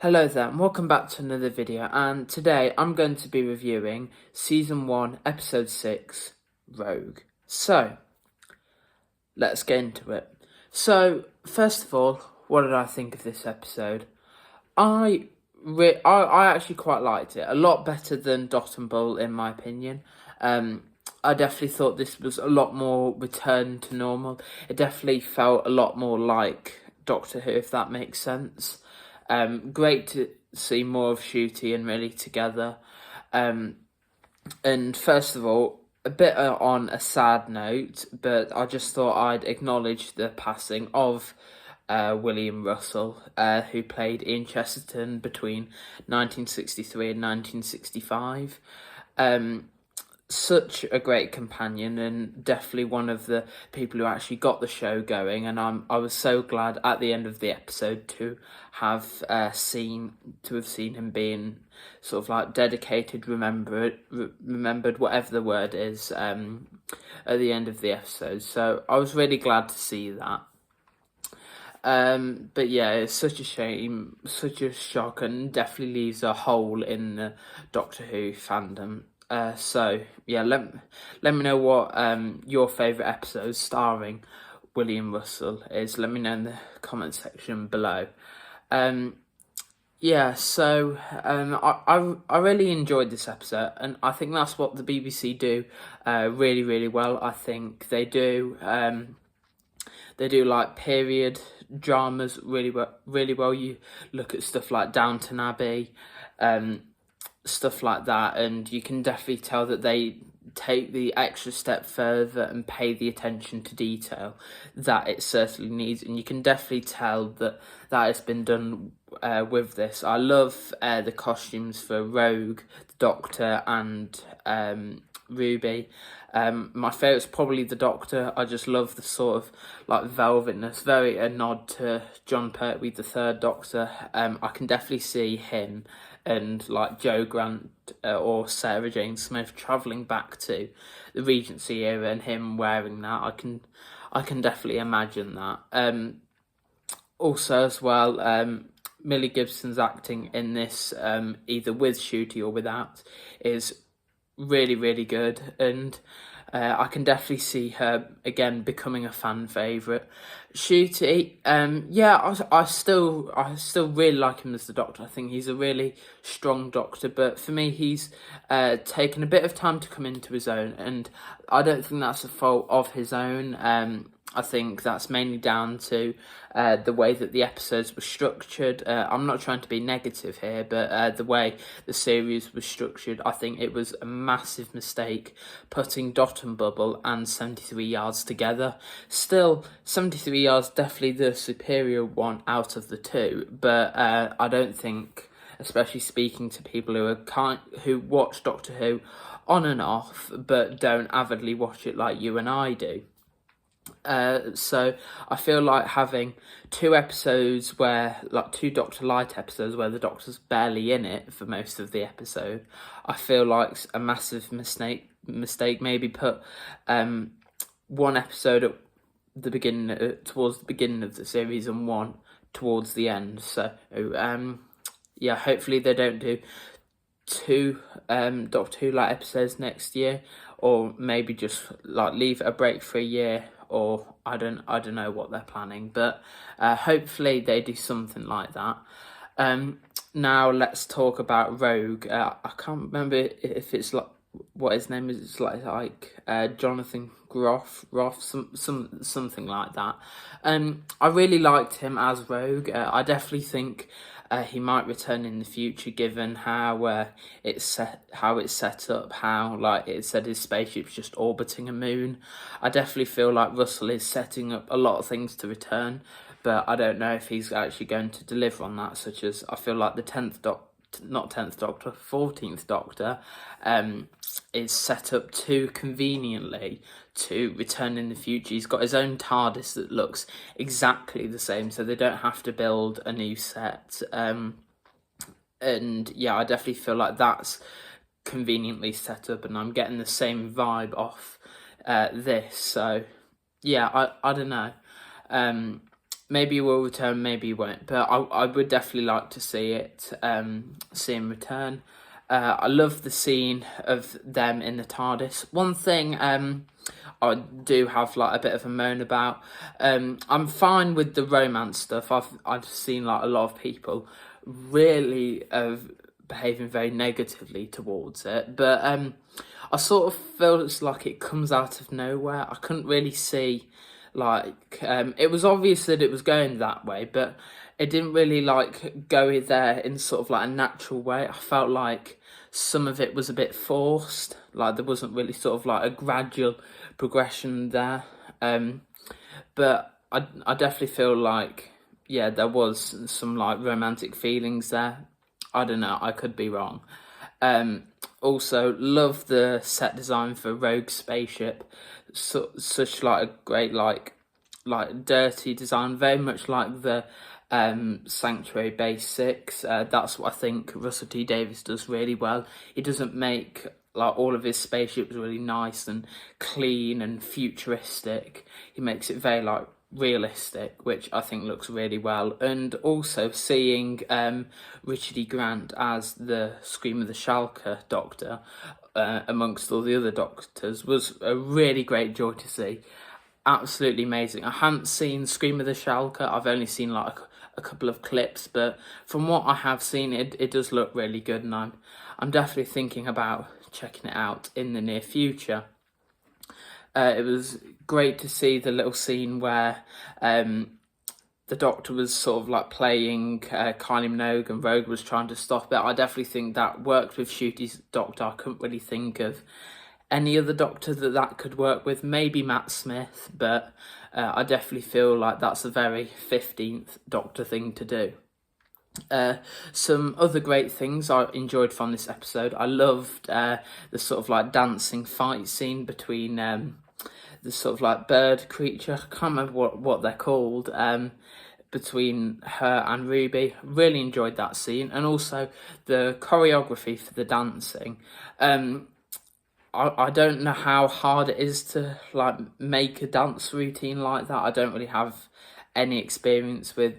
Hello there and welcome back to another video, and today I'm going to be reviewing Season 1 Episode 6 Rogue. So, let's get into it. So, first of all, what did I think of this episode? I actually quite liked it, a lot better than Dot and Bull in my opinion. I definitely thought this was a lot more return to normal. It definitely felt a lot more like Doctor Who, if that makes sense. Great to see more of Shooty and Millie together. And first of all, a bit on a sad note, but I just thought I'd acknowledge the passing of William Russell, who played Ian Chesterton between 1963 and 1965. Such a great companion and definitely one of the people who actually got the show going, and I was so glad at the end of the episode to have seen him being sort of like dedicated, remembered, whatever the word is, at the end of the episode. So I was really glad to see that. But yeah, it's such a shame, such a shock, and definitely leaves a hole in the Doctor Who fandom. So yeah, let me know what your favourite episode starring William Russell is. Let me know in the comment section below. Yeah, so I really enjoyed this episode, and I think that's what the BBC do really, really well. I think they do like period dramas really well, really well. You look at stuff like Downton Abbey, stuff like that, and you can definitely tell that they take the extra step further and pay the attention to detail that it certainly needs, and you can definitely tell that has been done with this. I love the costumes for Rogue, the Doctor, and Ruby. My favourite's probably the Doctor. I just love the sort of like velvetness, very a nod to John Pertwee, the third Doctor. I can definitely see him and like Joe Grant or Sarah Jane Smith travelling back to the Regency era and him wearing that. I can definitely imagine that. Also as well, Millie Gibson's acting in this, either with Shooty or without, is really, really good, and I can definitely see her again becoming a fan favourite. Shooty, yeah, I still really like him as the Doctor. I think he's a really strong Doctor, but for me, he's taken a bit of time to come into his own, and I don't think that's a fault of his own. I think that's mainly down to the way that the episodes were structured. I'm not trying to be negative here, but the way the series was structured, I think it was a massive mistake putting Dot and Bubble and 73 Yards together. Still, 73 Yards definitely the superior one out of the two, but I don't think, especially speaking to people who watch Doctor Who on and off, but don't avidly watch it like you and I do. So I feel like having two episodes like two Doctor Light episodes where the Doctor's barely in it for most of the episode, I feel like a massive mistake. Maybe put one episode at the beginning, towards the beginning of the series, and one towards the end. So yeah, hopefully they don't do two Doctor Who Light episodes next year, or maybe just like leave a break for a year, or I don't know what they're planning, but hopefully they do something like that. Now let's talk about Rogue. I can't remember if it's like what his name is. It's like Jonathan Groff, something like that. I really liked him as Rogue. I definitely think he might return in the future, given how it's set up. How, like it said, his spaceship's just orbiting a moon. I definitely feel like Russell is setting up a lot of things to return, but I don't know if he's actually going to deliver on that. Such as, I feel like the 14th Doctor, is set up too conveniently to return in the future. He's got his own TARDIS that looks exactly the same, so they don't have to build a new set. And yeah, I definitely feel like that's conveniently set up, and I'm getting the same vibe off this. So yeah, I don't know. maybe he will return, maybe he won't, but I would definitely like to see him return. I love the scene of them in the TARDIS. One thing I do have like a bit of a moan about. I'm fine with the romance stuff. I've seen like a lot of people really behaving very negatively towards it, but I sort of feel it's like it comes out of nowhere. I couldn't really see like it was obvious that it was going that way, but it didn't really like go there in sort of like a natural way. I felt like some of it was a bit forced, like there wasn't really sort of like a gradual progression there. But I definitely feel like, yeah, there was some like romantic feelings there. I don't know, I could be wrong. Also love the set design for Rogue spaceship. Such like a great like dirty design, very much like the Sanctuary Base 6. That's what I think Russell T Davies does really well. He doesn't make like all of his spaceships really nice and clean and futuristic. He makes it very like realistic, which I think looks really well. And also seeing Richard E. Grant as the Scream of the Shalka Doctor amongst all the other Doctors was a really great joy to see. Absolutely amazing. I haven't seen Scream of the Shalka. I've only seen like a couple of clips, but from what I have seen, it does look really good, and I'm definitely thinking about checking it out in the near future. It was great to see the little scene where the Doctor was sort of like playing Kylie Minogue and Rogue was trying to stop it. I definitely think that worked with Ncuti's Doctor. I couldn't really think of any other Doctor that could work with. Maybe Matt Smith, but I definitely feel like that's a very 15th Doctor thing to do. Some other great things I enjoyed from this episode. I loved the sort of like dancing fight scene between the sort of like bird creature. I can't remember what they're called. Between her and Ruby. Really enjoyed that scene, and also the choreography for the dancing. I don't know how hard it is to like make a dance routine like that. I don't really have any experience with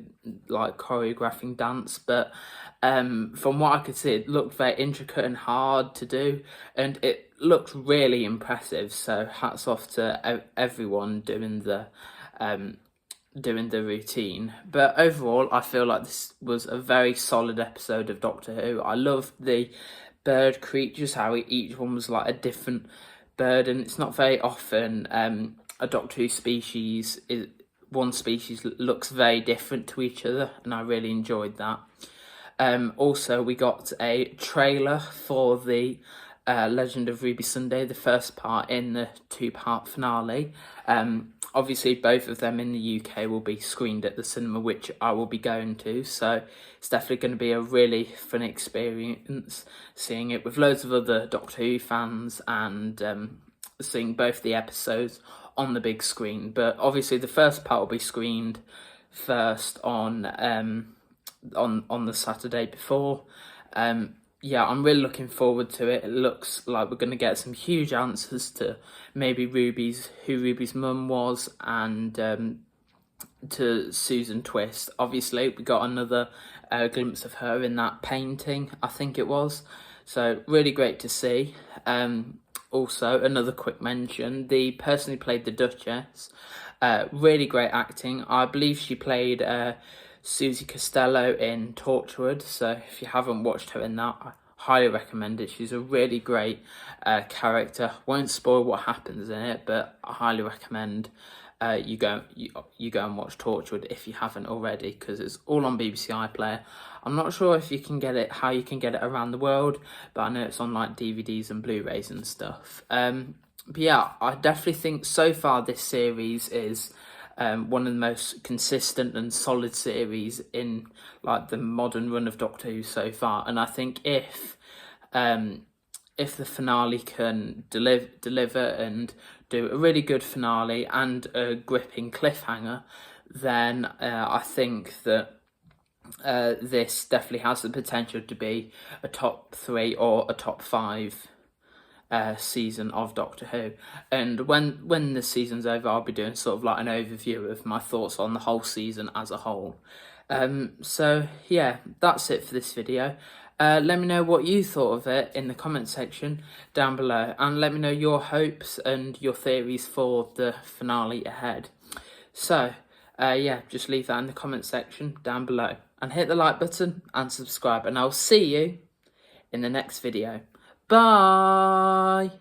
like choreographing dance, but from what I could see, it looked very intricate and hard to do, and it looked really impressive. So hats off to everyone doing the routine. But overall, I feel like this was a very solid episode of Doctor Who. I loved the bird creatures, how each one was like a different bird, and it's not very often a Doctor Who species one species looks very different to each other, and I really enjoyed that. Also, we got a trailer for the Legend of Ruby Sunday, the first part in the 2-part finale. Obviously, both of them in the UK will be screened at the cinema, which I will be going to, so it's definitely going to be a really fun experience seeing it with loads of other Doctor Who fans and seeing both the episodes on the big screen. But obviously, the first part will be screened first on the Saturday before. Yeah, I'm really looking forward to it. It looks like we're going to get some huge answers to maybe who Ruby's mum was, and to Susan Twist. Obviously, we got another glimpse of her in that painting, I think it was. So really great to see. Also, another quick mention, the person who played the Duchess, really great acting. I believe she played Susie Costello in Torchwood, so if you haven't watched her in that, I highly recommend it. She's a really great character. Won't spoil what happens in it, but I highly recommend you go and watch Torchwood if you haven't already, because it's all on BBC iPlayer. I'm not sure if you can get it, how you can get it around the world, but I know it's on like DVDs and Blu-rays and stuff. But yeah, I definitely think so far this series is one of the most consistent and solid series in like the modern run of Doctor Who so far, and I think if the finale can deliver and do a really good finale and a gripping cliffhanger, then I think that this definitely has the potential to be a top 3 or a top 5 season of Doctor Who. And when the season's over, I'll be doing sort of like an overview of my thoughts on the whole season as a whole. So yeah, that's it for this video. Let me know what you thought of it in the comment section down below, and let me know your hopes and your theories for the finale ahead. So yeah, just leave that in the comment section down below, and hit the like button and subscribe, and I'll see you in the next video. Bye!